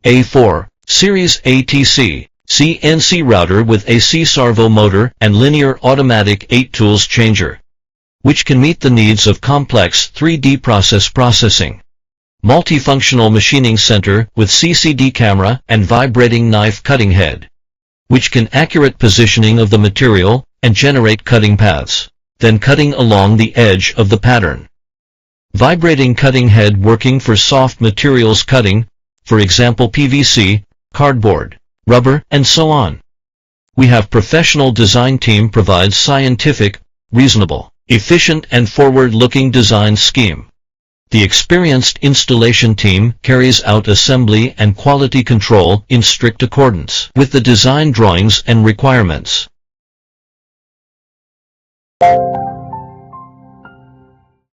A4 Series ATC CNC router with AC servo motor and linear automatic 8 tools changer, which can meet the needs of complex 3D processing. Multifunctional machining center with CCD camera and vibrating knife cutting head, which can accurate positioning of the material and generate cutting paths, then cutting along the edge of the pattern. Vibrating cutting head working for soft materials cutting, for example PVC, cardboard, rubber, and so on. We have professional design team provides scientific, reasonable, efficient and forward-looking design scheme. The experienced installation team carries out assembly and quality control in strict accordance with the design drawings and requirements.